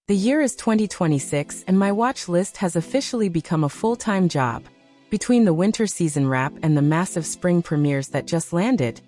The year is 2026 and my watch list has officially become a full-time job. Between the winter season wrap and the massive spring premieres that just landed,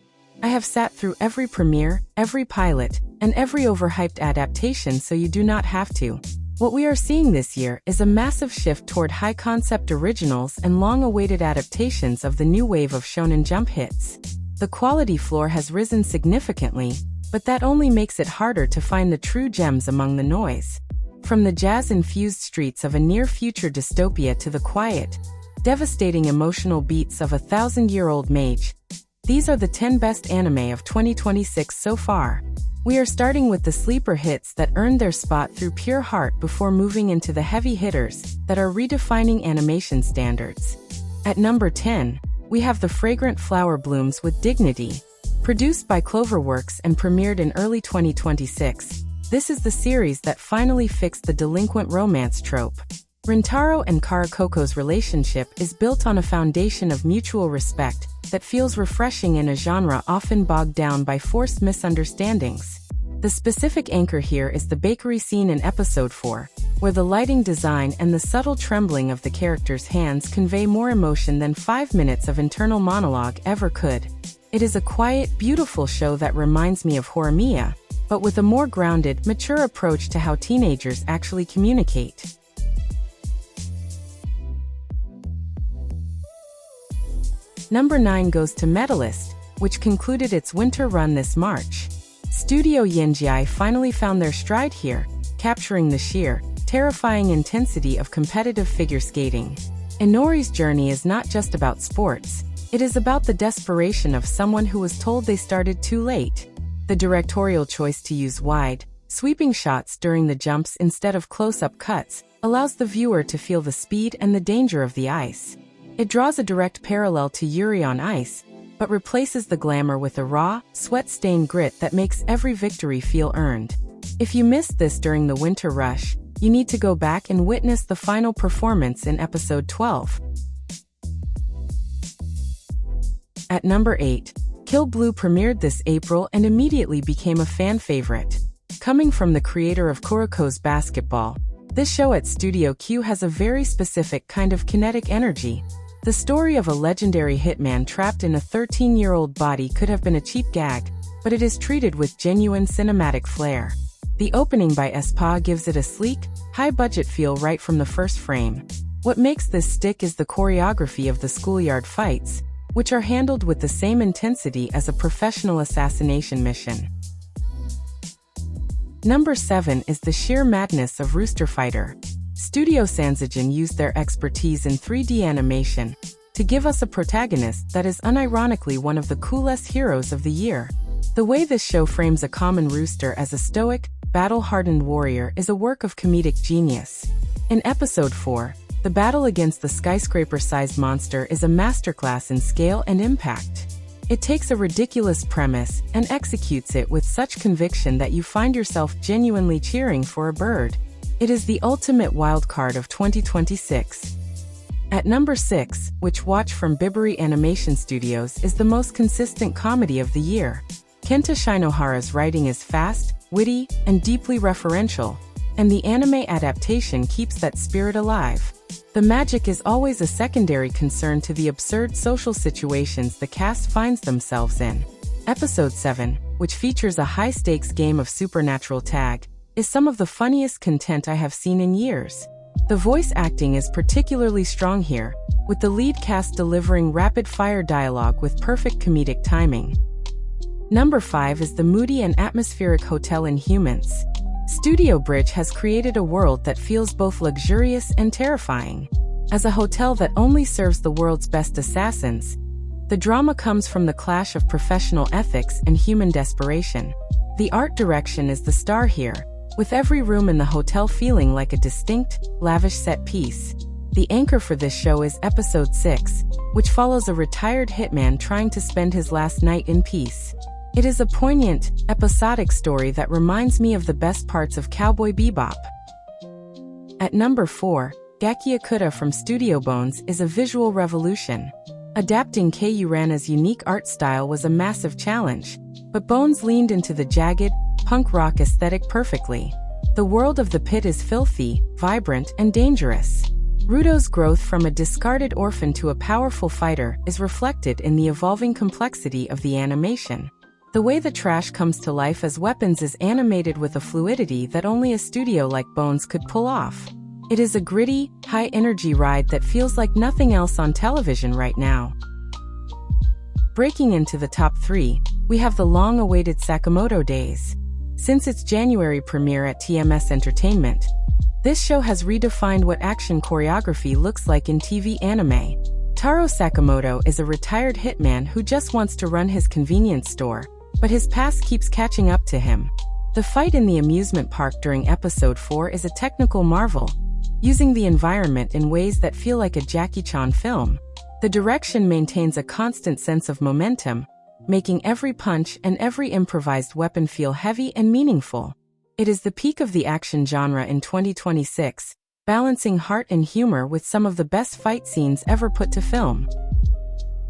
I have sat through every premiere, every pilot, and every overhyped adaptation so you do not have to. What we are seeing this year is a massive shift toward high-concept originals and long-awaited adaptations of the new wave of Shonen Jump hits. The quality floor has risen significantly, but that only makes it harder to find the true gems among the noise. From the jazz-infused streets of a near-future dystopia to the quiet, devastating emotional beats of a thousand-year-old mage, these are the 10 best anime of 2026 so far. We are starting with the sleeper hits that earned their spot through pure heart before moving into the heavy hitters that are redefining animation standards. At number 10, we have The Fragrant Flower Blooms with Dignity. Produced by Cloverworks and premiered in early 2026, this is the series that finally fixed the delinquent romance trope. Rintaro and Karakoko's relationship is built on a foundation of mutual respect that feels refreshing in a genre often bogged down by forced misunderstandings. The specific anchor here is the bakery scene in episode 4, where the lighting design and the subtle trembling of the characters' hands convey more emotion than 5 minutes of internal monologue ever could. It is a quiet, beautiful show that reminds me of Horimiya, but with a more grounded, mature approach to how teenagers actually communicate. Number 9 goes to Medalist, which concluded its winter run this March. Studio Yenjai finally found their stride here, capturing the sheer, terrifying intensity of competitive figure skating. Inori's journey is not just about sports, it is about the desperation of someone who was told they started too late. The directorial choice to use wide, sweeping shots during the jumps instead of close-up cuts allows the viewer to feel the speed and the danger of the ice. It draws a direct parallel to Yuri on Ice, but replaces the glamour with a raw, sweat-stained grit that makes every victory feel earned. If you missed this during the winter rush, you need to go back and witness the final performance in episode 12. At number 8, Kill Blue premiered this April and immediately became a fan favorite. Coming from the creator of Kuroko's Basketball, this show at Studio Q has a very specific kind of kinetic energy. The story of a legendary hitman trapped in a 13-year-old body could have been a cheap gag, but it is treated with genuine cinematic flair. The opening by SPA gives it a sleek, high-budget feel right from the first frame. What makes this stick is the choreography of the schoolyard fights, which are handled with the same intensity as a professional assassination mission. Number 7 is the sheer madness of Rooster Fighter. Studio Sanzigen used their expertise in 3D animation to give us a protagonist that is unironically one of the coolest heroes of the year. The way this show frames a common rooster as a stoic, battle-hardened warrior is a work of comedic genius. In episode 4, the battle against the skyscraper-sized monster is a masterclass in scale and impact. It takes a ridiculous premise and executes it with such conviction that you find yourself genuinely cheering for a bird. It is the ultimate wildcard of 2026. At number 6, which Watch from Biberi Animation Studios is the most consistent comedy of the year. Kenta Shinohara's writing is fast, witty, and deeply referential, and the anime adaptation keeps that spirit alive. The magic is always a secondary concern to the absurd social situations the cast finds themselves in. Episode 7, which features a high-stakes game of supernatural tag, is some of the funniest content I have seen in years. The voice acting is particularly strong here, with the lead cast delivering rapid-fire dialogue with perfect comedic timing. Number 5 is the moody and atmospheric Hotel Inhumans. Studio Bridge has created a world that feels both luxurious and terrifying. As a hotel that only serves the world's best assassins, the drama comes from the clash of professional ethics and human desperation. The art direction is the star here, with every room in the hotel feeling like a distinct, lavish set piece. The anchor for this show is episode 6, which follows a retired hitman trying to spend his last night in peace. It is a poignant, episodic story that reminds me of the best parts of Cowboy Bebop. At number 4, Gachiakuta from Studio Bones is a visual revolution. Adapting Kei Urana's unique art style was a massive challenge, but Bones leaned into the jagged, punk rock aesthetic perfectly. The world of the pit is filthy, vibrant, and dangerous. Ruto's growth from a discarded orphan to a powerful fighter is reflected in the evolving complexity of the animation. The way the trash comes to life as weapons is animated with a fluidity that only a studio like Bones could pull off. It is a gritty, high-energy ride that feels like nothing else on television right now. Breaking into the top 3, we have the long-awaited Sakamoto Days. Since its January premiere at TMS Entertainment, this show has redefined what action choreography looks like in TV anime. Taro Sakamoto is a retired hitman who just wants to run his convenience store, but his past keeps catching up to him. The fight in the amusement park during episode 4 is a technical marvel, using the environment in ways that feel like a Jackie Chan film. The direction maintains a constant sense of momentum, making every punch and every improvised weapon feel heavy and meaningful. It is the peak of the action genre in 2026, balancing heart and humor with some of the best fight scenes ever put to film.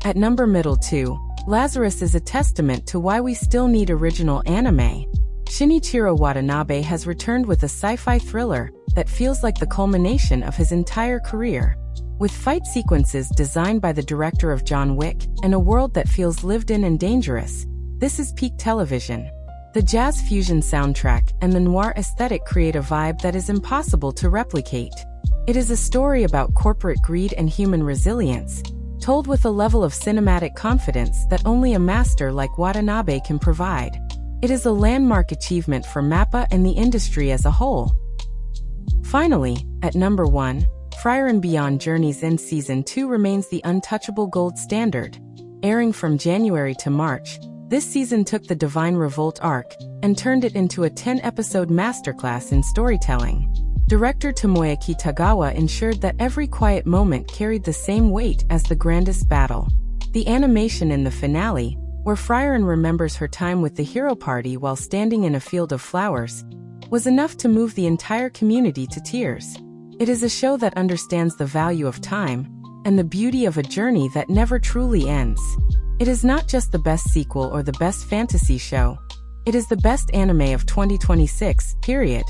At number middle 2, Lazarus is a testament to why we still need original anime. Shinichiro Watanabe has returned with a sci-fi thriller that feels like the culmination of his entire career. With fight sequences designed by the director of John Wick and a world that feels lived in and dangerous, this is peak television. The jazz fusion soundtrack and the noir aesthetic create a vibe that is impossible to replicate. It is a story about corporate greed and human resilience, told with a level of cinematic confidence that only a master like Watanabe can provide. It is a landmark achievement for MAPPA and the industry as a whole. Finally, at number 1, Frieren Beyond Journey's End Season 2 remains the untouchable gold standard. Airing from January to March, this season took the Divine Revolt arc and turned it into a 10-episode masterclass in storytelling. Director Tomoyuki Tagawa ensured that every quiet moment carried the same weight as the grandest battle. The animation in the finale, where Frieren remembers her time with the hero party while standing in a field of flowers, was enough to move the entire community to tears. It is a show that understands the value of time and the beauty of a journey that never truly ends. It is not just the best sequel or the best fantasy show. It is the best anime of 2026, period.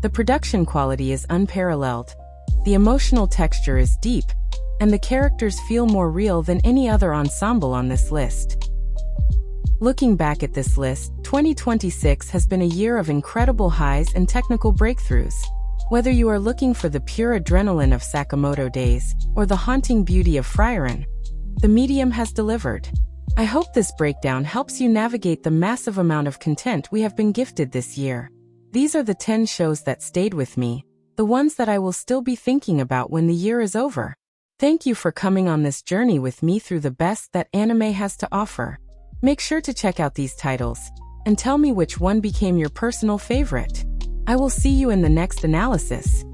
The production quality is unparalleled. The emotional texture is deep, and the characters feel more real than any other ensemble on this list. Looking back at this list, 2026 has been a year of incredible highs and technical breakthroughs. Whether you are looking for the pure adrenaline of Sakamoto Days or the haunting beauty of Frieren, the medium has delivered. I hope this breakdown helps you navigate the massive amount of content we have been gifted this year. These are the 10 shows that stayed with me, the ones that I will still be thinking about when the year is over. Thank you for coming on this journey with me through the best that anime has to offer. Make sure to check out these titles, and tell me which one became your personal favorite. I will see you in the next analysis.